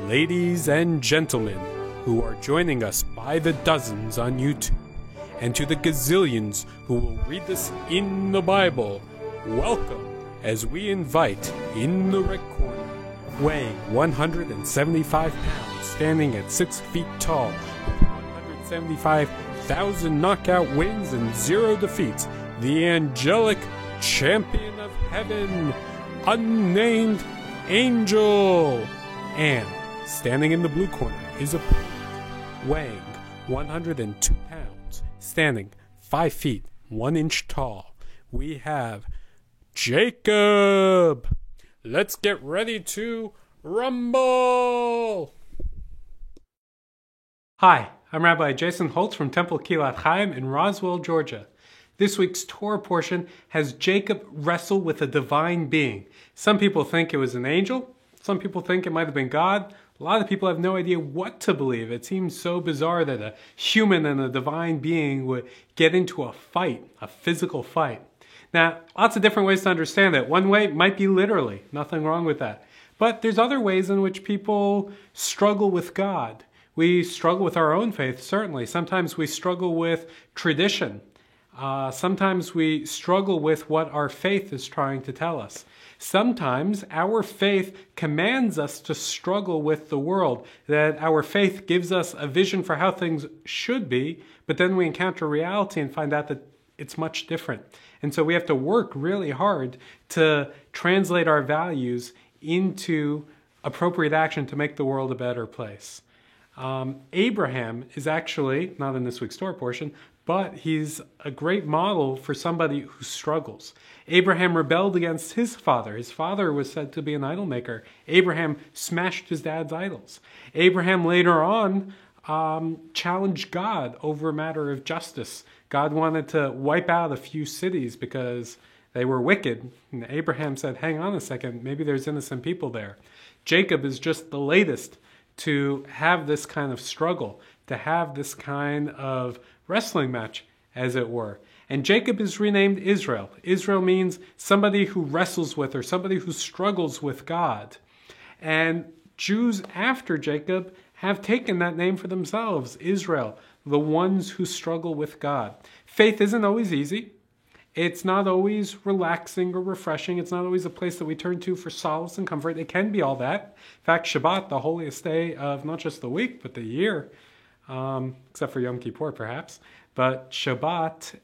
ladies and gentlemen who are joining us by the dozens on YouTube, and to the gazillions who will read this in the Bible, welcome as we invite in the red corner, weighing 175 pounds, standing at 6 feet tall, with 175,000 knockout wins and 0 defeats, the angelic champion of heaven, unnamed angel. And standing in the blue corner is a opponent, weighing 102 pounds, standing 5 feet 1 inch tall. We have Jacob. Let's get ready to rumble. Hi, I'm Rabbi Jason Holtz from Temple Kilat Chaim in Roswell, Georgia. This week's Torah portion has Jacob wrestle with a divine being. Some people think it was an angel. Some people think it might have been God. A lot of people have no idea what to believe. It seems so bizarre that a human and a divine being would get into a fight, a physical fight. Now, lots of different ways to understand it. One way might be literally, nothing wrong with that. But there's other ways in which people struggle with God. We struggle with our own faith, certainly. Sometimes we struggle with tradition. Sometimes we struggle with what our faith is trying to tell us. Sometimes our faith commands us to struggle with the world, that our faith gives us a vision for how things should be, but then we encounter reality and find out that it's much different. And so we have to work really hard to translate our values into appropriate action to make the world a better place. Abraham is actually, not in this week's Torah portion, but he's a great model for somebody who struggles. Abraham rebelled against his father. His father was said to be an idol maker. Abraham smashed his dad's idols. Abraham later on challenged God over a matter of justice. God wanted to wipe out a few cities because they were wicked. And Abraham said, hang on a second, maybe there's innocent people there. Jacob is just the latest to have this kind of struggle, to have this kind of wrestling match, as it were. And Jacob is renamed Israel. Israel means somebody who wrestles with or somebody who struggles with God. And Jews after Jacob have taken that name for themselves, Israel, the ones who struggle with God. Faith isn't always easy. It's not always relaxing or refreshing. It's not always a place that we turn to for solace and comfort. It can be all that. In fact, Shabbat, the holiest day of not just the week, but the year, except for Yom Kippur perhaps, but Shabbat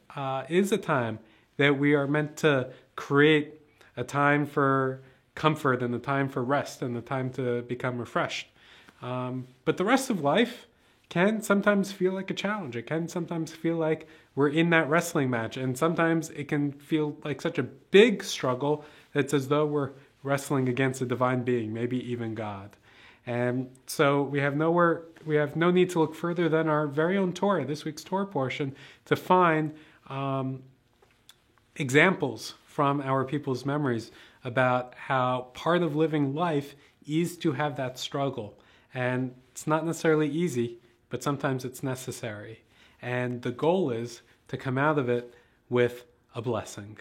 is a time that we are meant to create a time for comfort and a time for rest and a time to become refreshed. But the rest of life can sometimes feel like a challenge. It can sometimes feel like we're in that wrestling match, and sometimes it can feel like such a big struggle that it's as though we're wrestling against a divine being, maybe even God. And so we have no need to look further than our very own Torah, this week's Torah portion, to find examples from our people's memories about how part of living life is to have that struggle. And it's not necessarily easy, but sometimes it's necessary. And the goal is to come out of it with a blessing.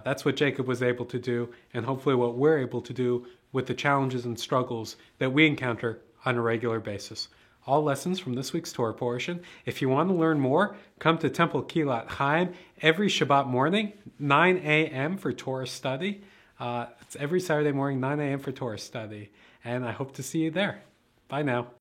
That's what Jacob was able to do, and hopefully what we're able to do with the challenges and struggles that we encounter on a regular basis. All lessons from this week's Torah portion. If you want to learn more, come to Temple Kilat Chaim every Shabbat morning, 9 a.m. for Torah study. It's every Saturday morning, 9 a.m. for Torah study. And I hope to see you there. Bye now.